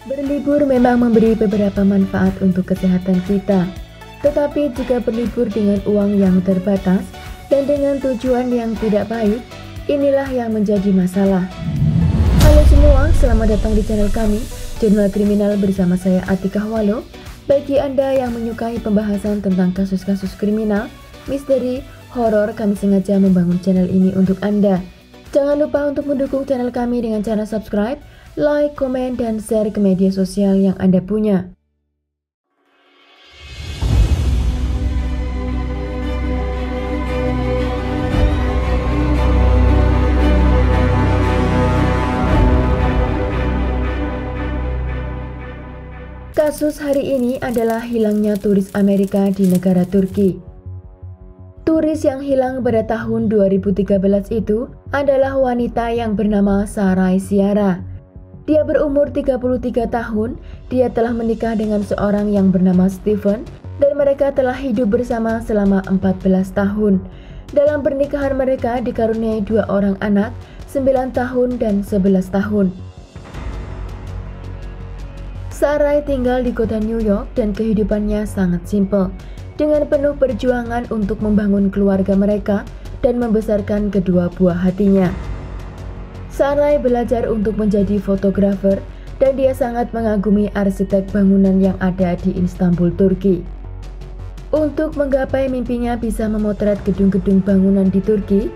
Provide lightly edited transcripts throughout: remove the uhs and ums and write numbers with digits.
Berlibur memang memberi beberapa manfaat untuk kesehatan kita, tetapi jika berlibur dengan uang yang terbatas dan dengan tujuan yang tidak baik, inilah yang menjadi masalah. Halo semua, selamat datang di channel kami, Jurnal Kriminal bersama saya Atika Walo. Bagi Anda yang menyukai pembahasan tentang kasus-kasus kriminal, misteri, horor, kami sengaja membangun channel ini untuk Anda. Jangan lupa untuk mendukung channel kami dengan cara subscribe, like, komen, dan share ke media sosial yang Anda punya. Kasus hari ini adalah hilangnya turis Amerika di negara Turki. Turis yang hilang pada tahun 2013 itu adalah wanita yang bernama Sarai Syara. Dia berumur 33 tahun, dia telah menikah dengan seorang yang bernama Stephen dan mereka telah hidup bersama selama 14 tahun. Dalam pernikahan mereka dikaruniai 2 orang anak, 9 tahun dan 11 tahun. Sarai tinggal di kota New York dan kehidupannya sangat simpel, dengan penuh perjuangan untuk membangun keluarga mereka dan membesarkan kedua buah hatinya. Sarai belajar untuk menjadi fotografer dan dia sangat mengagumi arsitek bangunan yang ada di Istanbul, Turki. Untuk menggapai mimpinya bisa memotret gedung-gedung bangunan di Turki,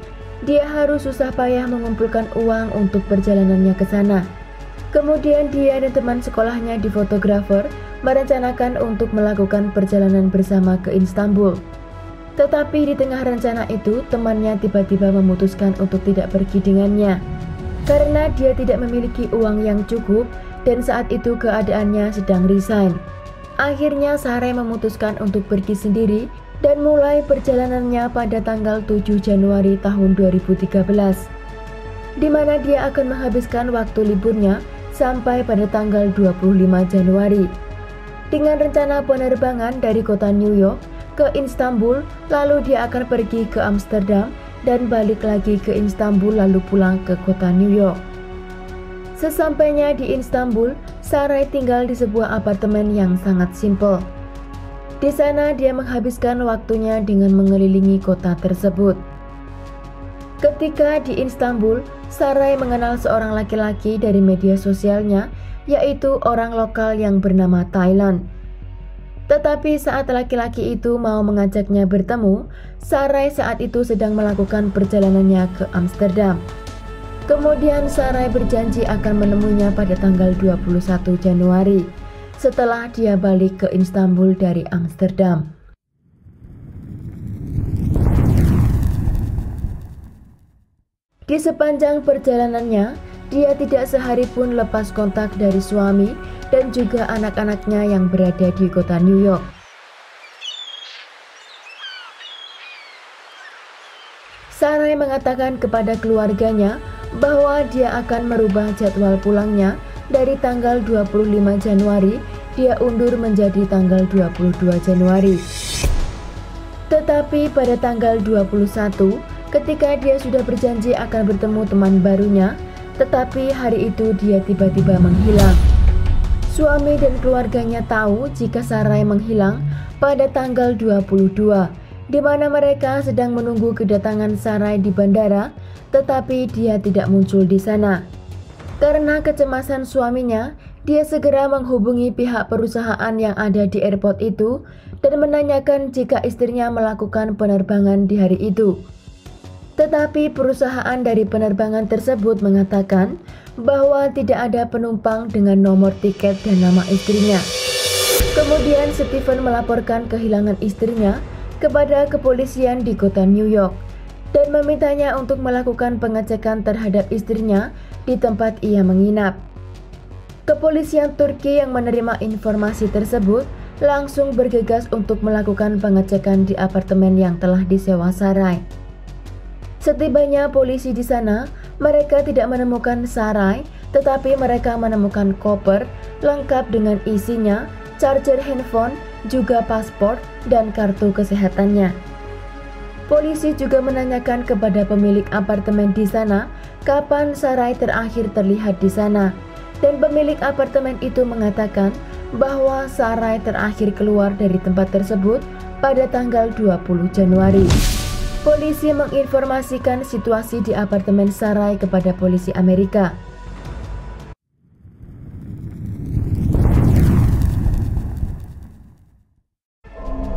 dia harus susah payah mengumpulkan uang untuk perjalanannya ke sana. Kemudian dia dan teman sekolahnya di fotografer merencanakan untuk melakukan perjalanan bersama ke Istanbul. Tetapi di tengah rencana itu, temannya tiba-tiba memutuskan untuk tidak pergi dengannya karena dia tidak memiliki uang yang cukup dan saat itu keadaannya sedang resign. Akhirnya Sarai memutuskan untuk pergi sendiri dan mulai perjalanannya pada tanggal 7 Januari tahun 2013, di mana dia akan menghabiskan waktu liburnya sampai pada tanggal 25 Januari. Dengan rencana penerbangan dari kota New York ke Istanbul, lalu dia akan pergi ke Amsterdam dan balik lagi ke Istanbul lalu pulang ke kota New York. Sesampainya di Istanbul, Sarai tinggal di sebuah apartemen yang sangat simpel. Di sana dia menghabiskan waktunya dengan mengelilingi kota tersebut. Ketika di Istanbul, Sarai mengenal seorang laki-laki dari media sosialnya, yaitu orang lokal yang bernama Thailand. Tetapi saat laki-laki itu mau mengajaknya bertemu, Sarai saat itu sedang melakukan perjalanannya ke Amsterdam. Kemudian Sarai berjanji akan menemuinya pada tanggal 21 Januari, setelah dia balik ke Istanbul dari Amsterdam. Di sepanjang perjalanannya, dia tidak sehari pun lepas kontak dari suami dan juga anak-anaknya yang berada di kota New York. Sarai mengatakan kepada keluarganya bahwa dia akan merubah jadwal pulangnya dari tanggal 25 Januari, dia undur menjadi tanggal 22 Januari. Tetapi pada tanggal 21, ketika dia sudah berjanji akan bertemu teman barunya, tetapi hari itu dia tiba-tiba menghilang. Suami dan keluarganya tahu jika Sarai menghilang pada tanggal 22, di mana mereka sedang menunggu kedatangan Sarai di bandara, tetapi dia tidak muncul di sana. Karena kecemasan suaminya, dia segera menghubungi pihak perusahaan yang ada di airport itu dan menanyakan jika istrinya melakukan penerbangan di hari itu. Tetapi perusahaan dari penerbangan tersebut mengatakan bahwa tidak ada penumpang dengan nomor tiket dan nama istrinya. Kemudian Stephen melaporkan kehilangan istrinya kepada kepolisian di kota New York dan memintanya untuk melakukan pengecekan terhadap istrinya di tempat ia menginap. Kepolisian Turki yang menerima informasi tersebut langsung bergegas untuk melakukan pengecekan di apartemen yang telah disewa Sarai. Setibanya polisi di sana, mereka tidak menemukan Sarai, tetapi mereka menemukan koper lengkap dengan isinya, charger handphone, juga paspor dan kartu kesehatannya. Polisi juga menanyakan kepada pemilik apartemen di sana kapan Sarai terakhir terlihat di sana. Dan pemilik apartemen itu mengatakan bahwa Sarai terakhir keluar dari tempat tersebut pada tanggal 20 Januari. Polisi menginformasikan situasi di apartemen Sarai kepada polisi Amerika.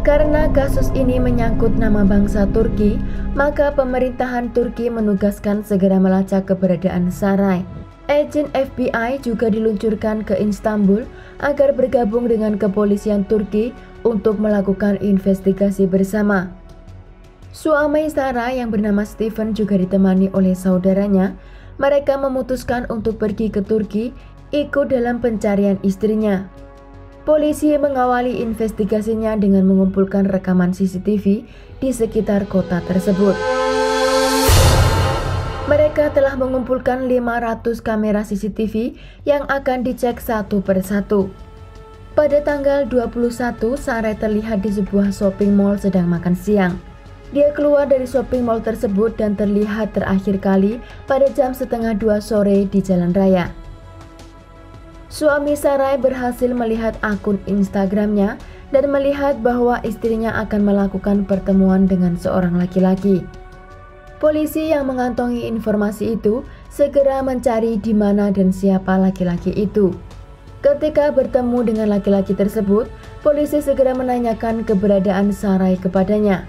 Karena kasus ini menyangkut nama bangsa Turki, maka pemerintahan Turki menugaskan segera melacak keberadaan Sarai. Agen FBI juga diluncurkan ke Istanbul agar bergabung dengan kepolisian Turki untuk melakukan investigasi bersama. Suami Sarai yang bernama Stephen juga ditemani oleh saudaranya. Mereka memutuskan untuk pergi ke Turki ikut dalam pencarian istrinya. Polisi mengawali investigasinya dengan mengumpulkan rekaman CCTV di sekitar kota tersebut. Mereka telah mengumpulkan 500 kamera CCTV yang akan dicek satu persatu. Pada tanggal 21, Sarai terlihat di sebuah shopping mall sedang makan siang. Dia keluar dari shopping mall tersebut dan terlihat terakhir kali pada jam 1:30 sore di jalan raya. Suami Sarai berhasil melihat akun Instagramnya dan melihat bahwa istrinya akan melakukan pertemuan dengan seorang laki-laki. Polisi yang mengantongi informasi itu segera mencari di mana dan siapa laki-laki itu. Ketika bertemu dengan laki-laki tersebut, polisi segera menanyakan keberadaan Sarai kepadanya.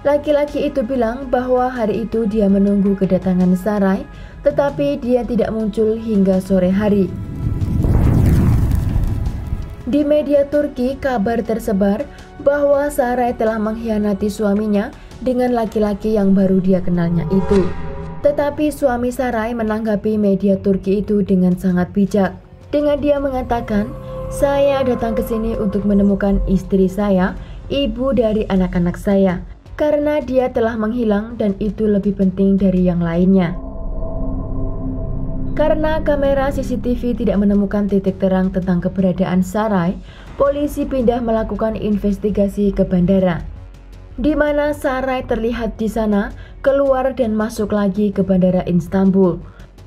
Laki-laki itu bilang bahwa hari itu dia menunggu kedatangan Sarai, tetapi dia tidak muncul hingga sore hari. Di media Turki, kabar tersebar bahwa Sarai telah mengkhianati suaminya dengan laki-laki yang baru dia kenalnya itu. Tetapi suami Sarai menanggapi media Turki itu dengan sangat bijak. Dengan dia mengatakan, "Saya datang ke sini untuk menemukan istri saya, ibu dari anak-anak saya, karena dia telah menghilang dan itu lebih penting dari yang lainnya." Karena kamera CCTV tidak menemukan titik terang tentang keberadaan Sarai, polisi pindah melakukan investigasi ke bandara, di mana Sarai terlihat di sana, keluar dan masuk lagi ke bandara Istanbul.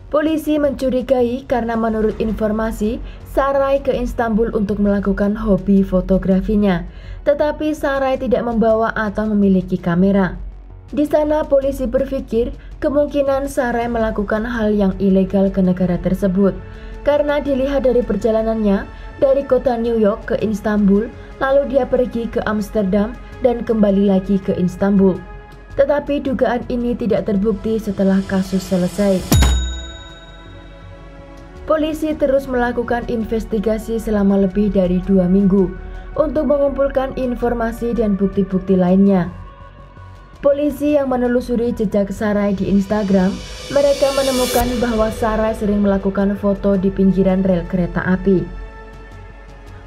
Polisi mencurigai karena menurut informasi, Sarai ke Istanbul untuk melakukan hobi fotografinya, tetapi Sarai tidak membawa atau memiliki kamera. Di sana polisi berpikir kemungkinan Sarai melakukan hal yang ilegal ke negara tersebut karena dilihat dari perjalanannya dari kota New York ke Istanbul, lalu dia pergi ke Amsterdam dan kembali lagi ke Istanbul. Tetapi dugaan ini tidak terbukti setelah kasus selesai. Polisi terus melakukan investigasi selama lebih dari 2 minggu untuk mengumpulkan informasi dan bukti-bukti lainnya. Polisi yang menelusuri jejak Sarai di Instagram, mereka menemukan bahwa Sarai sering melakukan foto di pinggiran rel kereta api.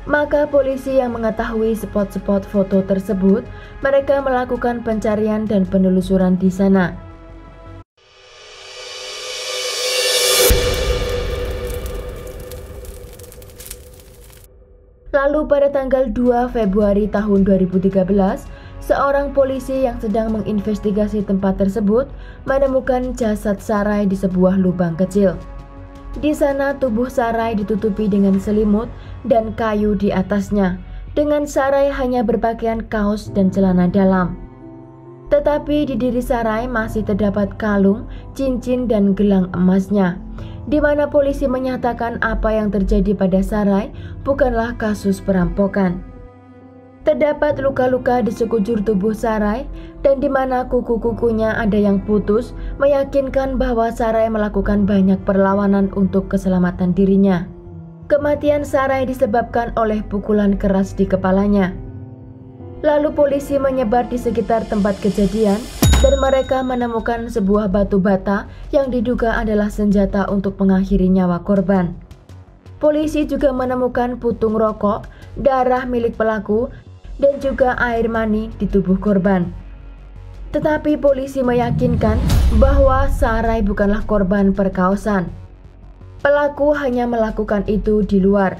Maka polisi yang mengetahui spot-spot foto tersebut, mereka melakukan pencarian dan penelusuran di sana. Lalu pada tanggal 2 Februari tahun 2013, seorang polisi yang sedang menginvestigasi tempat tersebut menemukan jasad Sarai di sebuah lubang kecil. Di sana tubuh Sarai ditutupi dengan selimut dan kayu di atasnya, dengan Sarai hanya berpakaian kaos dan celana dalam. Tetapi di diri Sarai masih terdapat kalung, cincin dan gelang emasnya, di mana polisi menyatakan apa yang terjadi pada Sarai bukanlah kasus perampokan. Terdapat luka-luka di sekujur tubuh Sarai dan di mana kuku-kukunya ada yang putus, meyakinkan bahwa Sarai melakukan banyak perlawanan untuk keselamatan dirinya. Kematian Sarai disebabkan oleh pukulan keras di kepalanya. Lalu polisi menyebar di sekitar tempat kejadian dan mereka menemukan sebuah batu bata yang diduga adalah senjata untuk mengakhiri nyawa korban. Polisi juga menemukan putung rokok, darah milik pelaku, dan juga air mani di tubuh korban. Tetapi polisi meyakinkan bahwa Sarai bukanlah korban perkosaan. Pelaku hanya melakukan itu di luar.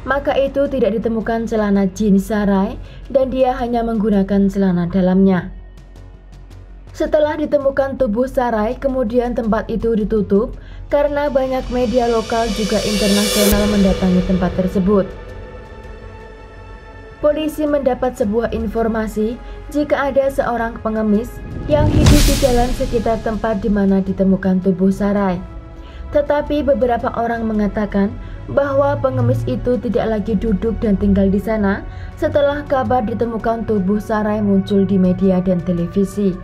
Maka itu tidak ditemukan celana jeans Sarai dan dia hanya menggunakan celana dalamnya. Setelah ditemukan tubuh Sarai, kemudian tempat itu ditutup karena banyak media lokal juga internasional mendatangi tempat tersebut. Polisi mendapat sebuah informasi jika ada seorang pengemis yang hidup di jalan sekitar tempat di mana ditemukan tubuh Sarai. Tetapi beberapa orang mengatakan bahwa pengemis itu tidak lagi duduk dan tinggal di sana setelah kabar ditemukan tubuh Sarai muncul di media dan televisi.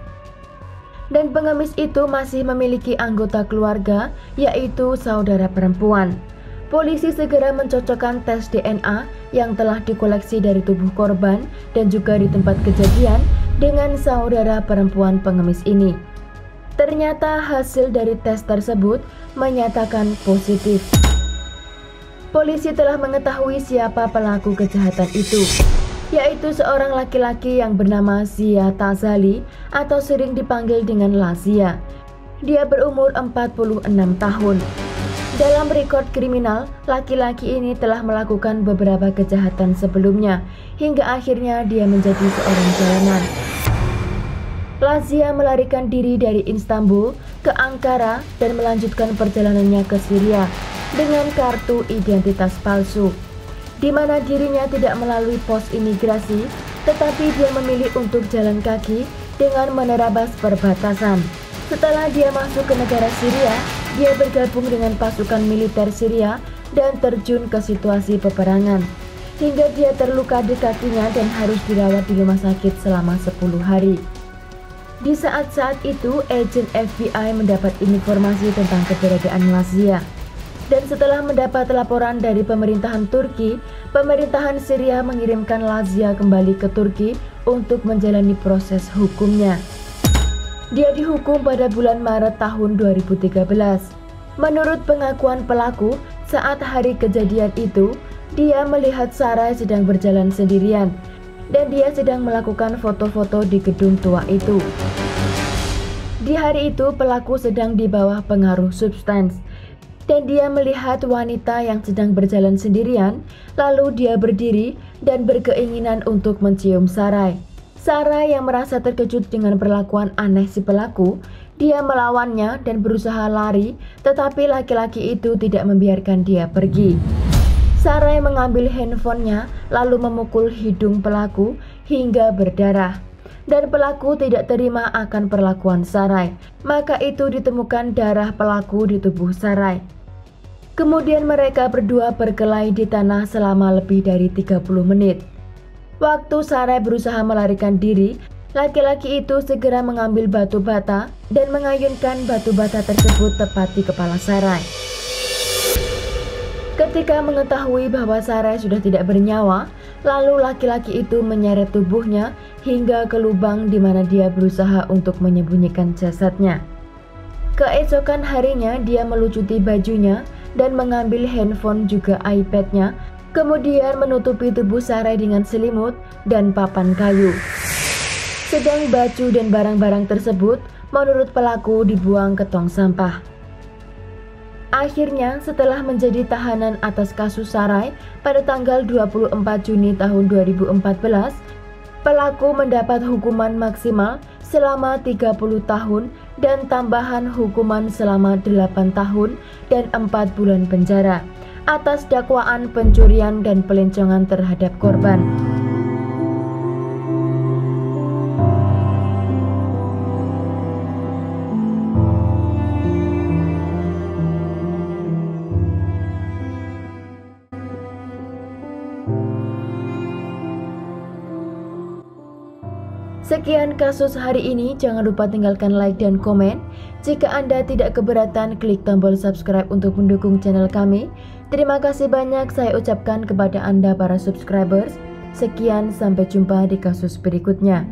Dan pengemis itu masih memiliki anggota keluarga, yaitu saudara perempuan. Polisi segera mencocokkan tes DNA yang telah dikoleksi dari tubuh korban dan juga di tempat kejadian dengan saudara perempuan pengemis ini. Ternyata hasil dari tes tersebut menyatakan positif. Polisi telah mengetahui siapa pelaku kejahatan itu, yaitu seorang laki-laki yang bernama Zia Tazali atau sering dipanggil dengan Lazia. Dia berumur 46 tahun. Dalam rekod kriminal, laki-laki ini telah melakukan beberapa kejahatan sebelumnya, hingga akhirnya dia menjadi seorang jalanan. Lazia melarikan diri dari Istanbul ke Ankara dan melanjutkan perjalanannya ke Syria dengan kartu identitas palsu, di mana dirinya tidak melalui pos imigrasi, tetapi dia memilih untuk jalan kaki dengan menerabas perbatasan. Setelah dia masuk ke negara Syria, dia bergabung dengan pasukan militer Syria dan terjun ke situasi peperangan, hingga dia terluka di kakinya dan harus dirawat di rumah sakit selama 10 hari. Di saat-saat itu, agen FBI mendapat informasi tentang keberadaan Lazia. Dan setelah mendapat laporan dari pemerintahan Turki, pemerintahan Syria mengirimkan Lazia kembali ke Turki untuk menjalani proses hukumnya. Dia dihukum pada bulan Maret tahun 2013. Menurut pengakuan pelaku, saat hari kejadian itu, dia melihat Sarai sedang berjalan sendirian dan dia sedang melakukan foto-foto di gedung tua itu. Di hari itu, pelaku sedang di bawah pengaruh substans dan dia melihat wanita yang sedang berjalan sendirian, lalu dia berdiri dan berkeinginan untuk mencium Sarai. Sarai yang merasa terkejut dengan perlakuan aneh si pelaku, dia melawannya dan berusaha lari, tetapi laki-laki itu tidak membiarkan dia pergi. Sarai mengambil handphonenya lalu memukul hidung pelaku hingga berdarah. Dan pelaku tidak terima akan perlakuan Sarai, maka itu ditemukan darah pelaku di tubuh Sarai. Kemudian mereka berdua berkelahi di tanah selama lebih dari 30 menit. Waktu Sarai berusaha melarikan diri, laki-laki itu segera mengambil batu bata dan mengayunkan batu bata tersebut tepat di kepala Sarai. Ketika mengetahui bahwa Sarai sudah tidak bernyawa, lalu laki-laki itu menyeret tubuhnya hingga ke lubang di mana dia berusaha untuk menyembunyikan jasadnya. Keesokan harinya dia melucuti bajunya dan mengambil handphone juga iPad-nya, kemudian menutupi tubuh Sarai dengan selimut dan papan kayu. Sedang baju dan barang-barang tersebut menurut pelaku dibuang ke tong sampah. Akhirnya setelah menjadi tahanan atas kasus Sarai pada tanggal 24 Juni tahun 2014, pelaku mendapat hukuman maksimal selama 30 tahun dan tambahan hukuman selama 8 tahun dan 4 bulan penjara atas dakwaan pencurian dan pelencongan terhadap korban. Sekian kasus hari ini, jangan lupa tinggalkan like dan komen. Jika Anda tidak keberatan, klik tombol subscribe untuk mendukung channel kami. Terima kasih banyak saya ucapkan kepada Anda para subscribers. Sekian, sampai jumpa di kasus berikutnya.